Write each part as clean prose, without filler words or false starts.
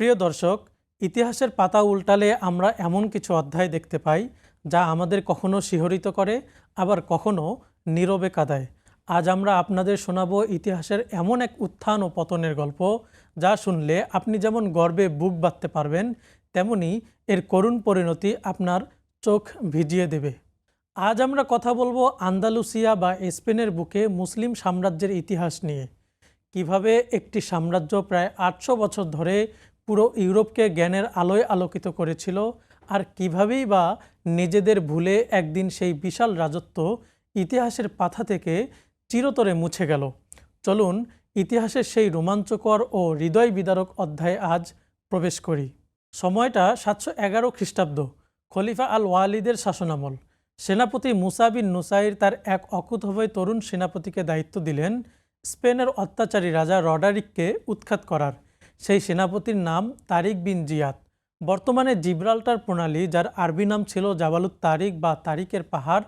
প্রিয় দর্শক, ইতিহাসের পাতা উল্টালে আমরা এমন কিছু অধ্যায় দেখতে পাই যা আমাদের কখনো শিহরিত করে, আবার কখনো নীরবে কাঁদায়। আজ আমরা আপনাদের শোনাবো ইতিহাসের এমন এক উত্থান ও পতনের গল্প, যা শুনলে আপনি যেমন গর্বে বুক বাঁধতে পারবেন, তেমনি এর করুণ পরিণতি আপনার চোখ ভিজিয়ে দেবে। আজ আমরা কথা বলবো আন্দালুসিয়া বা স্পেনের বুকে মুসলিম সাম্রাজ্যের ইতিহাস নিয়ে। কিভাবে একটি সাম্রাজ্য প্রায় ৮০০ বছর ধরে পুরো ইউরোপকে জ্ঞানের আলোয় আলোকিত করেছিল, আর কিভাবেই বা নিজেদের ভুলে একদিন সেই বিশাল রাজত্ব ইতিহাসের পাতা থেকে চিরতরে মুছে গেল। চলুন ইতিহাসের সেই রোমাঞ্চকর ও হৃদয় বিদারক অধ্যায়ে আজ প্রবেশ করি। সময়টা ৭১১ খ্রিস্টাব্দ, খলিফা আল ওয়ালিদের শাসনামল। সেনাপতি মুসা বিন নুসাইর তার এক অকুতোভয় তরুণ সেনাপতিকে দায়িত্ব দিলেন স্পেনের অত্যাচারী রাজা রডারিককে উৎখাত করার। সেই সেনাপতির নাম তারিক বিন জিয়াদ। বর্তমানে জিব্রাল্টার প্রণালী, যার আরবি নাম ছিল জাবালুত তারিক বা তারিকের পাহাড়,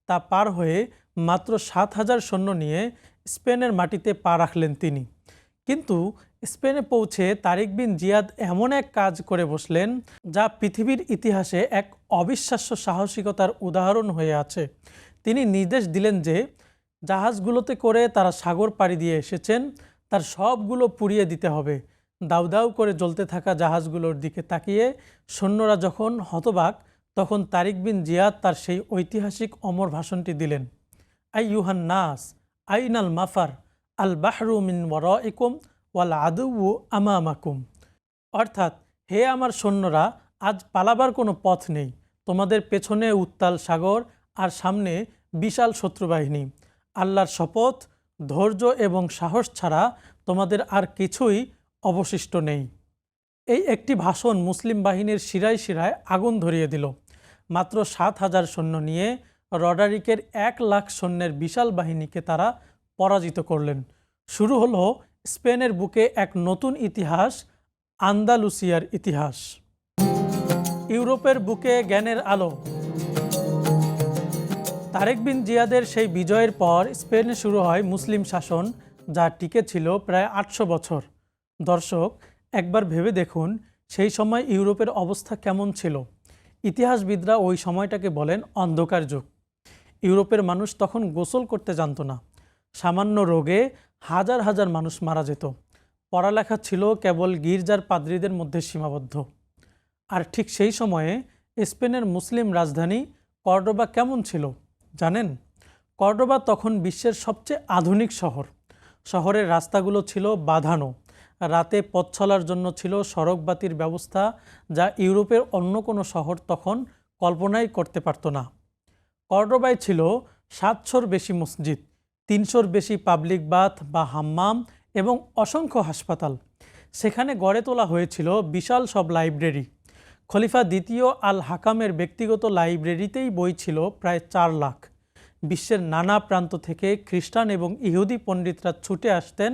তা পার হয়ে মাত্র ৭,০০০ সৈন্য নিয়ে স্পেনের মাটিতে পা রাখলেন তিনি। কিন্তু স্পেনে পৌঁছে তারিক বিন জিয়াদ এমন এক কাজ করে বসলেন যা পৃথিবীর ইতিহাসে এক অবিশ্বাস্য সাহসিকতার উদাহরণ হয়ে আছে। তিনি নির্দেশ দিলেন যে জাহাজগুলোতে করে তারা সাগর পাড়ি দিয়ে এসেছেন, তার সবগুলো পুড়িয়ে দিতে হবে। দাউ দাউ করে জ্বলতে থাকা জাহাজগুলোর দিকে তাকিয়ে সৈন্যরা যখন হতবাক, তখন তারিক বিন জিয়াদ তার সেই ঐতিহাসিক অমর ভাষণটি দিলেন। আইয়ুহান নাস আইনাল মাফার আল বাহরু মিন ওয়ারাইকুম ওয়াল আদুউ আমামাকুম। অর্থাৎ, হে আমার সৈন্যরা, আজ পালাবার কোনো পথ নেই। তোমাদের পেছনে উত্তাল সাগর, আর সামনে বিশাল শত্রুবাহিনী। আল্লাহর শপথ, ধৈর্য এবং সাহস ছাড়া তোমাদের আর কিছুই অবশিষ্ট নেই। এই একটি ভাষণ মুসলিম বাহিনীর শিরায় শিরায় আগুন ধরিয়ে দিল। মাত্র ৭,০০০ সৈন্য নিয়ে রডারিকের ১,০০,০০০ সৈন্যের বিশাল বাহিনীকে তারা পরাজিত করলেন। শুরু হলো স্পেনের বুকে এক নতুন ইতিহাস, আন্দালুসিয়ার ইতিহাস। ইউরোপের বুকে জ্ঞানের আলো। তারিক বিন জিয়াদের সেই বিজয়ের পর স্পেনে শুরু হয় মুসলিম শাসন, যা টিকে ছিল প্রায় ৮০০ বছর। দর্শক, একবার ভেবে দেখুন সেই সময় ইউরোপের অবস্থা কেমন ছিল। ইতিহাসবিদরা ওই সময়টাকে বলেন অন্ধকার যুগ। ইউরোপের মানুষ তখন গোসল করতে জানত না। সামান্য রোগে হাজার হাজার মানুষ মারা যেত। পড়ালেখা ছিল কেবল গির্জার পাদ্রীদের মধ্যে সীমাবদ্ধ। আর ঠিক সেই সময়ে স্পেনের মুসলিম রাজধানী কর্ডোবা কেমন ছিল জানেন? কর্ডোবা তখন বিশ্বের সবচেয়ে আধুনিক শহর। শহরের রাস্তাগুলো ছিল বাঁধানো, রাতে পথ চলার জন্য ছিল সড়কবাতির ব্যবস্থা, যা ইউরোপের অন্য কোনো শহর তখন কল্পনাই করতে পারত না। কর্ডোবায় ছিল ৭০০-র বেশি মসজিদ, ৩০০-র বেশি পাবলিক বাথ বা হাম্মাম এবং অসংখ্য হাসপাতাল। সেখানে গড়ে তোলা হয়েছিল বিশাল সব লাইব্রেরি। খলিফা দ্বিতীয় আল হাকামের ব্যক্তিগত লাইব্রেরিতেই বই ছিল প্রায় ৪ লাখ। বিশ্বের নানা প্রান্ত থেকে খ্রিস্টান এবং ইহুদি পণ্ডিতরা ছুটে আসতেন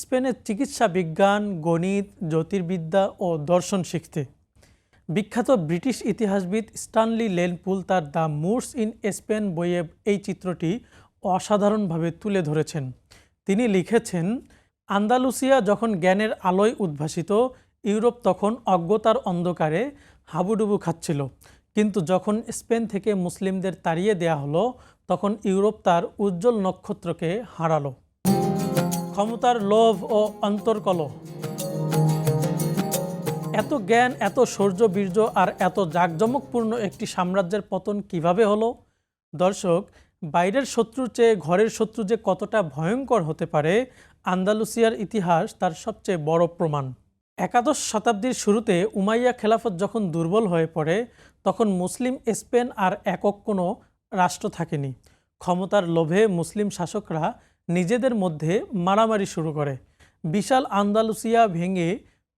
স্পেনের চিকিৎসা বিজ্ঞান, গণিত, জ্যোতির্বিদ্যা ও দর্শন শিখতে। বিখ্যাত ব্রিটিশ ইতিহাসবিদ স্টানলি লেনপুল তার দ্য মুরস ইন স্পেন বইয়ে এই চিত্রটি অসাধারণভাবে তুলে ধরেছেন। তিনি লিখেছেন, আন্দালুসিয়া যখন জ্ঞানের আলোয় উদ্ভাসিত, ইউরোপ তখন অজ্ঞতার অন্ধকারে হাবুডুবু খাচ্ছিল। কিন্তু যখন স্পেন থেকে মুসলিমদের তাড়িয়ে দেয়া হলো, তখন ইউরোপ তার উজ্জ্বল নক্ষত্রকে হারালো। ক্ষমতার লোভ ও অন্তর্কলহ। এত জ্ঞান, এত শৌর্য বীর্য আর এত জাঁকজমকপূর্ণ একটি সাম্রাজ্যের পতন কিভাবে হলো? দর্শক, বাইরের শত্রুর চেয়ে ঘরের শত্রু যে কতটা ভয়ঙ্কর হতে পারে, আন্দালুসিয়ার ইতিহাস তার সবচেয়ে বড় প্রমাণ। একাদশ শতাব্দীর শুরুতে উমাইয়া খেলাফত যখন দুর্বল হয়ে পড়ে, তখন মুসলিম স্পেন আর একক কোনো রাষ্ট্র থাকেনি। ক্ষমতার লোভে মুসলিম শাসকরা নিজেদের মধ্যে মারামারি শুরু করে। বিশাল আন্দালুসিয়া ভেঙে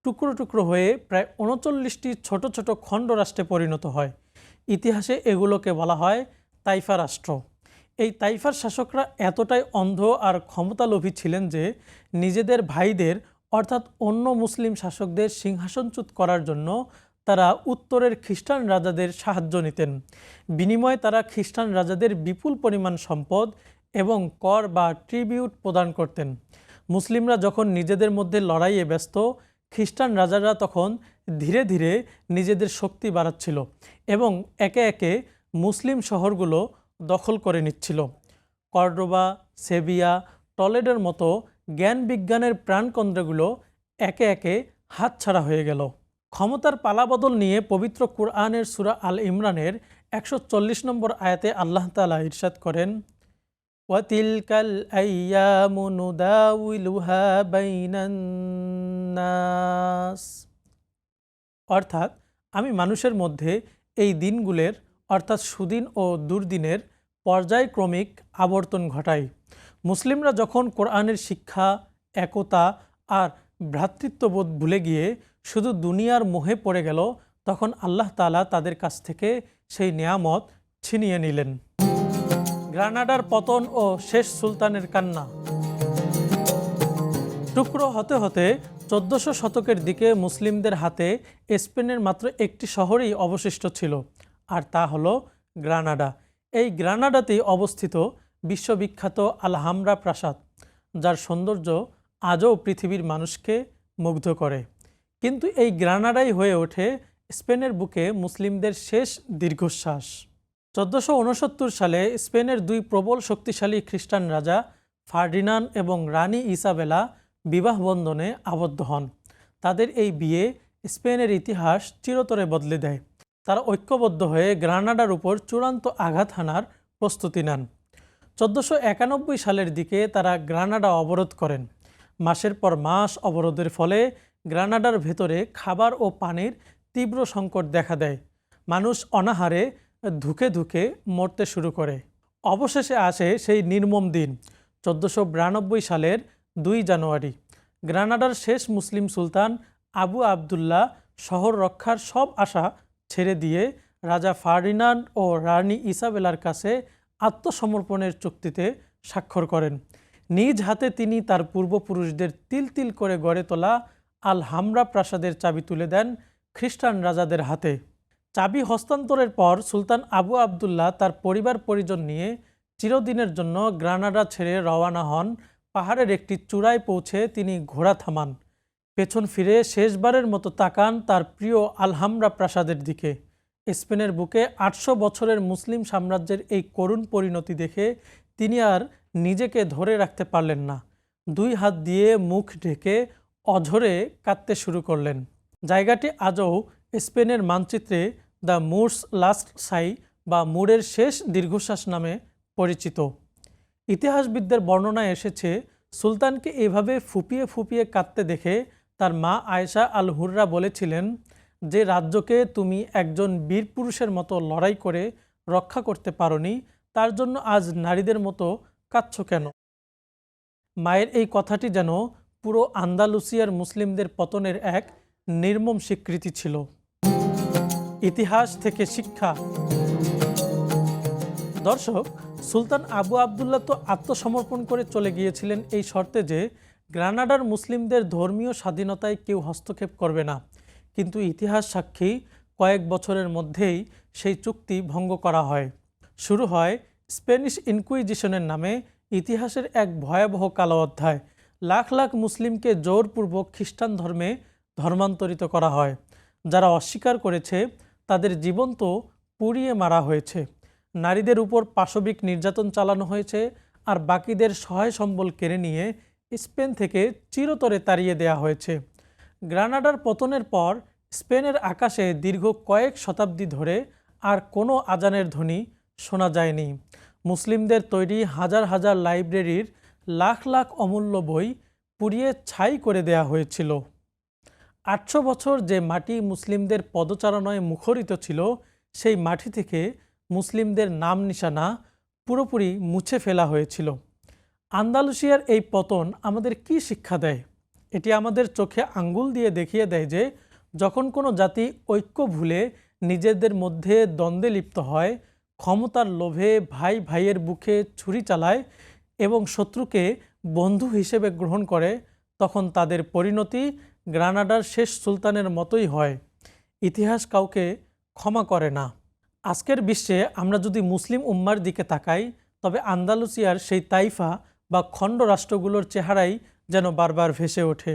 টুকরো টুকরো হয়ে প্রায় ৩৯টি ছোট ছোট খণ্ড রাষ্ট্রে পরিণত হয়। ইতিহাসে এগুলোকে বলা হয় তাইফা রাষ্ট্র। এই তাইফার শাসকরা এতটাই অন্ধ আর ক্ষমতালোভী ছিলেন যে নিজেদের ভাইদের অর্থাৎ অন্য মুসলিম শাসকদের সিংহাসনচ্যুত করার জন্য তারা উত্তরের খ্রিস্টান রাজাদের সাহায্য নিতেন। বিনিময়ে তারা খ্রিস্টান রাজাদের বিপুল পরিমাণ সম্পদ এবং কর বা ট্রিবিউট প্রদান করতেন। মুসলিমরা যখন নিজেদের মধ্যে লড়াইয়ে ব্যস্ত, খ্রিস্টান রাজারা তখন ধীরে ধীরে নিজেদের শক্তি বাড়াচ্ছিল এবং একে একে মুসলিম শহরগুলো দখল করে নিচ্ছিল। কর্ডোবা, সেভিয়া, টলেডোর মতো জ্ঞান বিজ্ঞানের প্রাণকেন্দ্রগুলো একে একে হাতছাড়া হয়ে গেল। ক্ষমতার পালাবদল নিয়ে পবিত্র কুরআনের সূরা আল ইমরানের 140 নম্বর আয়াতে আল্লাহ তাআলা ইরশাদ করেন, ওয়াতিলকাল আইয়ামু নুদাউিলুহা বাইনান নাস, অর্থাৎ আমি মানুষের মধ্যে এই দিনগুলোর অর্থাৎ সুদিন ও দুর্দিনের পর্যায়ক্রমিক আবর্তন ঘটাই। মুসলিমরা যখন কোরআনের শিক্ষা, একতা আর ভ্রাতৃত্ববোধ ভুলে গিয়ে শুধু দুনিয়ার মোহে পড়ে গেল, তখন আল্লাহ তাআলা তাদের কাছ থেকে সেই নেয়ামত ছিনিয়ে নিলেন। গ্রানাডার পতন ও শেষ সুলতানের কান্না। টুকরো হতে হতে 1400 শতকের দিকে মুসলিমদের হাতে স্পেনের মাত্র একটি শহরই অবশিষ্ট ছিল, আর তা হলো গ্রানাডা। এই গ্রানাডাতেই অবস্থিত বিশ্ববিখ্যাত আলহামরা প্রাসাদ, যার সৌন্দর্য আজও পৃথিবীর মানুষকে মুগ্ধ করে। কিন্তু এই গ্রানাডাই হয়ে ওঠে স্পেনের বুকে মুসলিমদের শেষ দীর্ঘশ্বাস। 1469 সালে স্পেনের দুই প্রবল শক্তিশালী খ্রিস্টান রাজা ফার্ডিনান্ড এবং রানী ইসাবেলা বিবাহ বন্ধনে আবদ্ধ হন। তাদের এই বিয়ে স্পেনের ইতিহাস চিরতরে বদলে দেয়। তারা ঐক্যবদ্ধ হয়ে গ্রানাডার উপর চূড়ান্ত আঘাত হানার প্রস্তুতি নেন। 1491 সালের দিকে তারা গ্রানাডা অবরোধ করেন। মাসের পর মাস অবরোধের ফলে গ্রানাডার ভেতরে খাবার ও পানির তীব্র সংকট দেখা দেয়। মানুষ অনাহারে ধুকে ধুকে মরতে শুরু করে। অবশেষে আসে সেই নির্মম দিন 1492 সালের 2 জানুয়ারি। গ্রানাডার শেষ মুসলিম সুলতান আবু আবদুল্লাহ শহর রক্ষার সব আশা ছেড়ে দিয়ে রাজা ফার্ডিনান্ড ও রানী ইসাবেলার কাছে আত্মসমর্পণের চুক্তিতে স্বাক্ষর করেন। নিজ হাতে তিনি তার পূর্বপুরুষদের তিল তিল করে গড়ে তোলা আলহামরা প্রাসাদের চাবি তুলে দেন খ্রিস্টান রাজাদের হাতে। চাবি হস্তান্তরের পর সুলতান আবু আবদুল্লাহ তার পরিবার পরিজন নিয়ে চিরদিনের জন্য গ্রানাডা ছেড়ে রওয়ানা হন। পাহাড়ের একটি চূড়ায় পৌঁছে তিনি ঘোড়া থামান। পেছন ফিরে শেষবারের মতো তাকান তার প্রিয় আলহামরা প্রাসাদের দিকে। স্পেনের বুকে 800 বছরের মুসলিম সাম্রাজ্যের এই করুণ পরিণতি দেখে তিনি আর নিজেকে ধরে রাখতে পারলেন না। 2 হাত দিয়ে মুখ ঢেকে অঝরে কাঁদতে শুরু করলেন। জায়গাটি আজও স্পেনের মানচিত্রে দ্য মুরস লাস্ট সাই বা মুরের শেষ দীর্ঘশ্বাস নামে পরিচিত। ইতিহাসবিদদের বর্ণনায় এসেছে, সুলতানকে এভাবে ফুপিয়ে ফুপিয়ে কাঁদতে দেখে তার মা আয়েশা আল হুররা বলেছিলেন, যে রাজ্যকে তুমি একজন বীর পুরুষের মতো লড়াই করে রক্ষা করতে পারোনি, তার জন্য আজ নারীদের মতো কাঁদছ কেন? মায়ের এই কথাটি যেন পুরো আন্দালুসিয়ার মুসলিমদের পতনের এক নির্মম স্বীকৃতি ছিল। ইতিহাস থেকে শিক্ষা। দর্শক, সুলতান আবু আবদুল্লাহ তো আত্মসমর্পণ করে চলে গিয়েছিলেন এই শর্তে যে গ্রানাডার মুসলিমদের ধর্মীয় স্বাধীনতায় কেউ হস্তক্ষেপ করবে না। কিন্তু ইতিহাস সাক্ষী কয়েক বছরের মধ্যেই সেই চুক্তি ভঙ্গ করা হয়। শুরু হয় স্প্যানিশ ইনকুইজিশনের নামে ইতিহাসের এক ভয়াবহ কালো অধ্যায়। লাখ লাখ মুসলিমকে জোরপূর্বক খ্রিস্টান ধর্মে ধর্মান্তরিত করা হয়। যারা অস্বীকার করেছে তাদের জীবন্ত পুড়িয়ে মারা হয়েছে। নারীদের উপর পাশবিক নির্যাতন চালানো হয়েছে, আর বাকিদের সহায় সম্বল কেড়ে নিয়ে স্পেন থেকে চিরতরে তাড়িয়ে দেয়া হয়েছে। গ্রানাডার পতনের পর স্পেনের আকাশে দীর্ঘ কয়েক শতাব্দী ধরে আর কোনো আজানের ধ্বনি শোনা যায়নি। মুসলিমদের তৈরি হাজার হাজার লাইব্রেরির লাখ লাখ অমূল্য বই পুড়িয়ে ছাই করে দেয়া হয়েছিল। 800 বছর যে মাটি মুসলিমদের পদচারণায় মুখরিত ছিল, সেই মাটি থেকে মুসলিমদের নাম নিশানা পুরোপুরি মুছে ফেলা হয়েছিল। আন্দালুসিয়ার এই পতন আমাদের কি শিক্ষা দেয়? এটি আমাদের চোখে আঙ্গুল দিয়ে দেখিয়ে দেয় যে যখন কোনো জাতি ঐক্য ভুলে নিজেদের মধ্যে দ্বন্দ্বে লিপ্ত হয়, ক্ষমতার লোভে ভাই ভাইয়ের বুকে ছুরি চালায় এবং শত্রুকে বন্ধু হিসেবে গ্রহণ করে, তখন তাদের পরিণতি গ্রানাডার শেষ সুলতানের মতোই হয়। ইতিহাস কাউকে ক্ষমা করে না। আজকের বিশ্বে আমরা যদি মুসলিম উম্মার দিকে তাকাই, তবে আন্দালুসিয়ার সেই তাইফা বা খণ্ড রাষ্ট্রগুলোর চেহারাই যেন বারবার ভেসে ওঠে।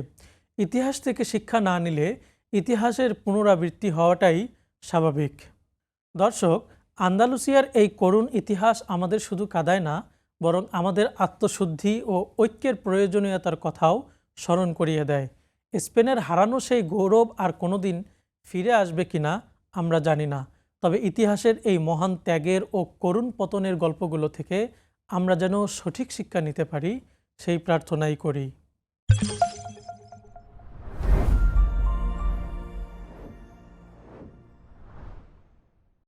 ইতিহাস থেকে শিক্ষা না নিলে ইতিহাসের পুনরাবৃত্তি হওয়াটাই স্বাভাবিক। দর্শক, আন্দালুসিয়ার এই করুণ ইতিহাস আমাদের শুধু কাঁদায় না, বরং আমাদের আত্মশুদ্ধি ও ঐক্যের প্রয়োজনীয়তার কথাও স্মরণ করিয়ে দেয়। স্পেনের হারানো সেই গৌরব আর কোনোদিন ফিরে আসবে কিনা আমরা জানি না, তবে ইতিহাসের এই মহান ত্যাগের ও করুণ পতনের গল্পগুলো থেকে আমরা যেন সঠিক শিক্ষা নিতে পারি, সেই প্রার্থনাই করি।